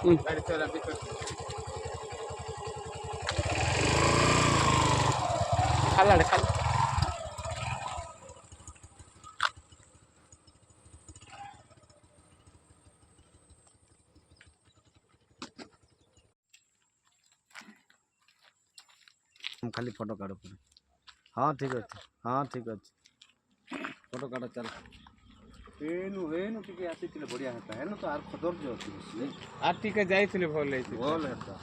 गाड़ी चला खाला खाला खाली फोटो काढ़ हाँ ठीक अच्छे हाँ ठीक अच्छे फोटो काढ़ चल एनु टिके आसीथिले बढ़िया हेता हेनु तो आर सौंदर्य अछि आर टिके जाइथिले भल हेति भल हेता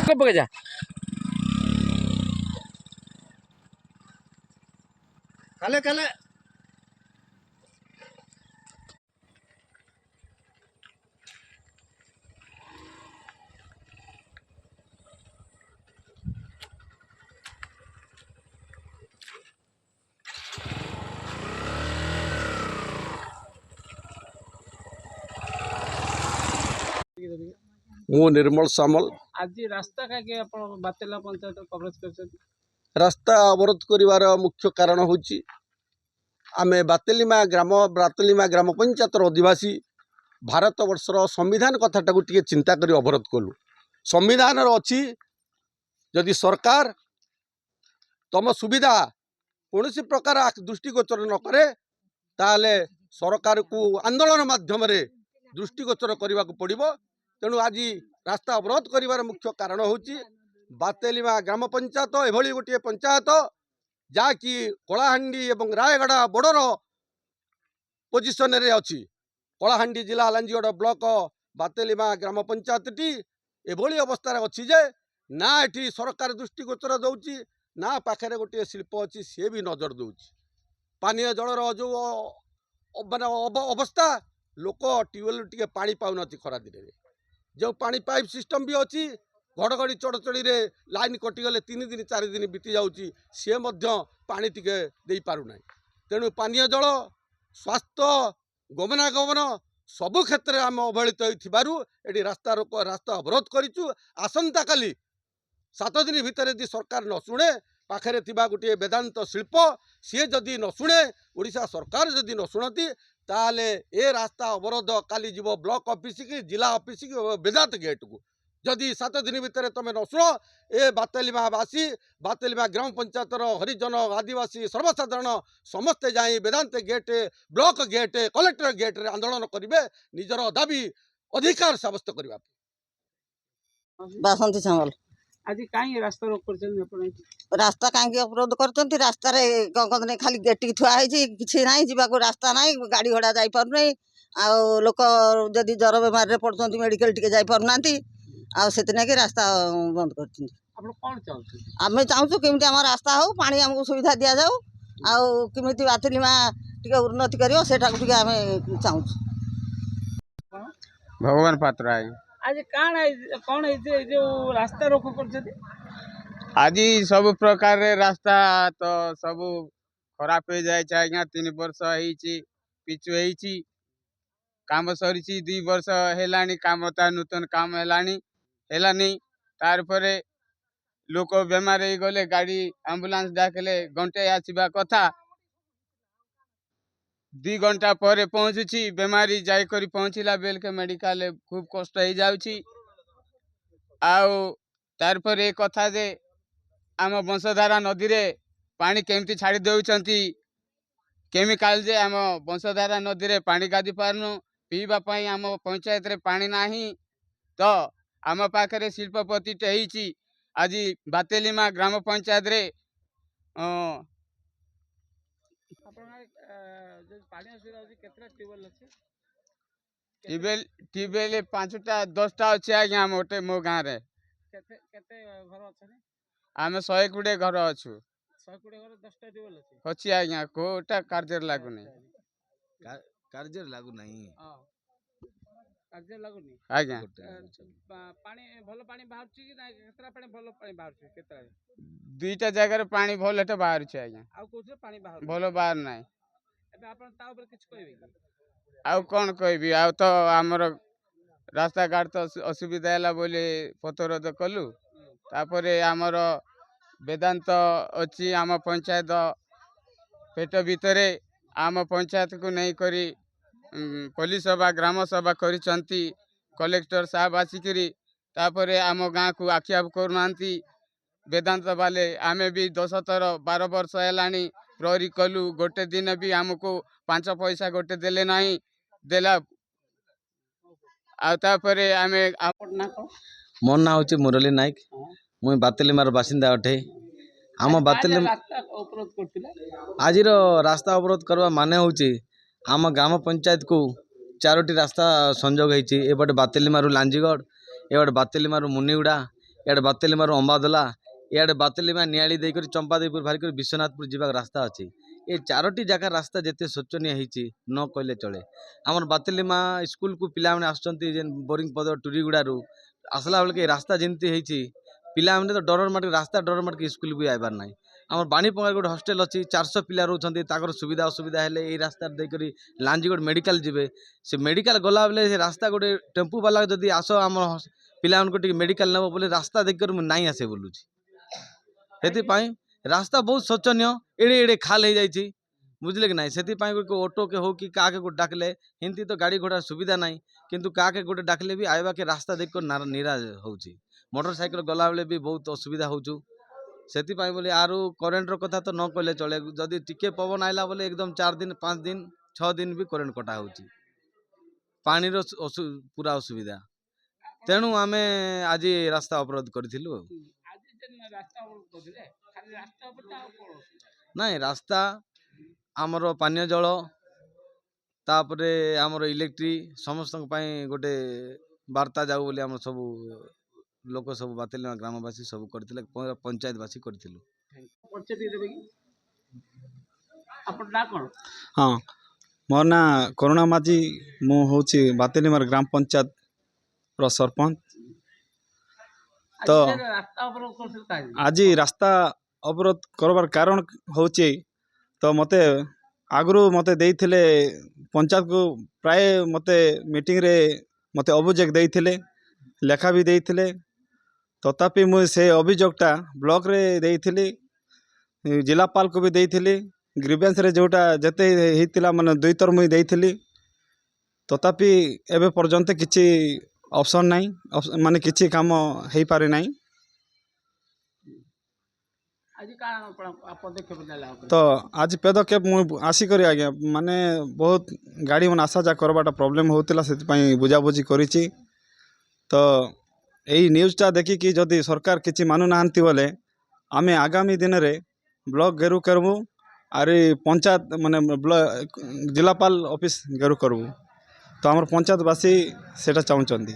के पके जा काले काले मु निर्मल सामल आज रास्ता का के आपण बातेला पंचायत कवरेज करछन रास्ता अवरोध करिवार मुख्य कारण होची आमे बातेलीमा ग्राम पंचायत अधिवासी भारत वर्षर संविधान कथाटा टिके चिंता करी अवरोध कलु संविधान अच्छी जदि सरकार तम सुविधा कौन प्रकार दृष्टिगोचर न करे ताले सरकार को आंदोलन माध्यम दृष्टिगोचर करने को पड़ो तेणु आज रास्ता अवरोध करिवार मुख्य कारण होची बातेलीमा ग्राम पंचायत एभली गोटे पंचायत जहाँकि कलाहांडी एवं रायगढ़ बॉर्डर पोजिशन रे अच्छी कलाहांडी जिला लांजीगढ़ ब्लॉक बातेलीमा ग्राम पंचायत टी एभली अवस्था अच्छी जे ना एठी सरकार दृष्टिगोचर दौची ना पाखे गोटे शिल्प अच्छी सी भी नजर दौची पानीय जलर जो माने अवस्था लोक ट्यूबवेल टिके पानी पाउन खरा दिन जो पानी पाइप सिस्टम भी अच्छी घड़घड़ी चढ़चड़ी रे लाइन कटिगले 3 दिन 4 दिन बीती जाऊँगी सी पानी टिके दे पारुना तेणु पानीय जल स्वास्थ्य गमनागमन सबु क्षेत्र में आम अवहेलित होती रास्ता रोक रास्ता अवरोध करूँ आसंता काली 7 दिन भितर यदि सरकार न शुणे पाखे गोटे वेदांत शिल्प सी जदि न शुणे ओडिशा सरकार जदि न शुणती ताले ए रास्ता अवरोध काली जीव ब्लॉक ऑफिस की जिला ऑफिस की वेदांत गेट को जदि 7 दिन भितर तुम न शुण ए बातेलीमावासी बातेलीमा ग्राम पंचायत हरिजन आदिवासी सर्वसाधारण समस्ते जाई Vedanta gate block gate collector gate रे आंदोलन करेंगे निजर दाबी अधिकार सब्यस्त करने बासंती सामल आज कहीं रास्ता रोक करछन रास्ता कहीं अवरोध कर रास्ता कहते खाली गेट थुआई कि ना जावाक रास्ता ना गाड़ी घोड़ा जापार लोक जदि जर बेमार पड़ते मेडिकल टे जापार कि रास्ता बंद कर आम चाहूँ केमी आम रास्ता हो पानी आमको सुविधा दि जाऊ आमी बातेलीमा टे उन्नति कर आम चाहूँ भगवान पात्र आज कौन है जो रास्ता रोक कर आज सब प्रकार रे रास्ता तो सब खराब हो जाए आज्ञा 3 वर्ष पिछु होती काम सरी 2 वर्ष है काम नूतन काम है तार परे लोक बेमार हो गले गाड़ी एम्बुलेंस डाकले घंटे आसवा कथा 2 घंटा पर पहुँचुची बेमारी जाकर पहुँचला बेल के मेडिकल खूब कष्ट हो जाउची आउ तार पर एक कथा जे आम वंशधारा नदी रे पानी केमती छाड़ी दउचंती केमिकल जे आम वंशधारा नदी रे पानी गादी पारनु पीवा पाई आम पंचायत रे पानी नाही तो आम पाखरे शिल्पपति टे हिची आज बातेलीमा ग्राम पंचायत रे ट्यूबवेल 5टा 10टा अच्छे आज्ञा मोटे मो गाँव रे आम 120 घर अच्छु अच्छी आज्ञा कोटा कार्य लगुनि कार्य लागू नहीं कार्य लगुनि आज्ञा पानी भल पानी बाहर छी कि ना केतरा पानी भल पानी बाहर छी केतरा 2टा जगह पानी भल हेटे बाहर छी आज्ञा आ कोसे पानी बाहर भल बाहर नाही एबे आपण ता ऊपर किछ कहबे आ कोन कहबी आ तो हमर रास्ता घाट तो असुविधा है बोले पथरोध कलु तापरे आमर वेदांत अच्छी आम पंचायत पेट भितर आम पंचायत को नहीं करी पुलिस सभा ग्राम सभा करिसंती कलेक्टर साहब आसिकरी तापरे आम गाँ को आक्षेप करूना वेदांत बाले आमे भी 10 थर 12 वर्ष है प्रहरी कलु गोटे दिन भी आमको 5 पैसा गोटे देले नहीं देला आमे ना कौन मोर ना हूँ मुरली नायक मुई बातेलीमार बासिंदा अटे आम बातेली रास्ता अवरोध करथिले आज रास्ता अवरोध करवा माने हूँ आम ग्राम पंचायत को 4टी रास्ता संजोग होती एपटे बातेलीमारू लांजीगढ़ एपटे बातेलीमारू मुनिगुड़ा इे बातेलीमारू अंबादला इे बातेलीमा नियाली देकर चंपादेवीपुर भारी विश्वनाथपुर जीवा रास्ता अच्छी ये 4टी जगह रास्ता जिते शोचनीय होती न कहले चले आमर बातेलीमा स्कूल को पिला मैंने आसुँच बोरिंग पद टुरीगुड़ू आसला बेल रास्ता जमी होती पिला मैंने तो डर मार्क रास्ता डर मार्क स्कूल भी आइबार ना आम बाणीपंगा गोटे हस्टेल अच्छी 400 पिला रोचे सुविधा असुविधा हेले ये रास्ता देकर लांजीगढ़ मेडिकल जीवे से मेडिकल गला बेले से रास्ता गोटे टेम्पू वाला जदि आस आम पिला मेडिकल नेब बोले रास्ता देखकर नाई आसे बोलूँ से रास्ता बहुत शोचनीय एड़े एड़े खाल हो जाए बुझले कि ना से ऑटो के हो कि क्या गोटे डाकले हिंदी तो गाड़ी घोड़ा सुविधा ना किंतु क्या गोटे डाकले भी आइबा के रास्ता देख निराश हो मोटरसाइकिल गला बेले भी बहुत असुविधा होचु से बोले आरु करेन्ट कथा तो न कहले चले जदि टिके पवन आइला बोले एकदम 4 दिन 5 दिन 6 दिन भी करेन्ट कटा हो पानी पूरा असुविधा तेणु आमे आज रास्ता अवरोध करूँ आज रास्ता अवरोध करथिले खाली रास्ता पर ता कोन नाई रास्ता आमर पानीय जल तापरे आमर इलेक्ट्रिक समस्त गोटे वार्ता जाऊ बोली आम सब लोक सब बातेलीमा ग्रामवासी सब करथिले पंचायतवासी करथिलु परिचय दे देबे कि अपन ना कोन हाँ मोर ना करुणा माझी मु हूँ बातेलीमार ग्राम पंचायत रो सरपंच तो रास्ता अवरोध करथिल काहे आज रास्ता अवरोध करबार कारण होचे तो मते आगु मते देइथिले पंचायत को प्राय मते मीटिंग रे मते अभियोग देइथिले लेखा भी देइथिले तथापि मुझे से अभियोगटा ब्लॉक रे देइथिली जिलापाल को भी देइथिली ग्रीवेंस रे जोटा जते हेतिला माने 2 थर मुई देइथिली तथापि एबे पर्यंत किछि ऑप्शन नहीं माने किछि काम हेई पारे नहीं आज का पदक्षेप नेला तो आज पदक्षेप मुई आसिकरी आज्ञा माने बहुत गाड़ी मन आसा जा करबाटा प्रॉब्लम होतिला से बुझाबुझी करिछि तो यही न्यूज़टा देखिकी जदि सरकार किसी मानु नाहांती बोले आमे आगामी दिन रे ब्लॉक घेरू करबू आरी पंचायत माने जिलापाल ऑफिस घेरू करबू तो आमर पंचायतवासी सेटा चाहूँचंदी।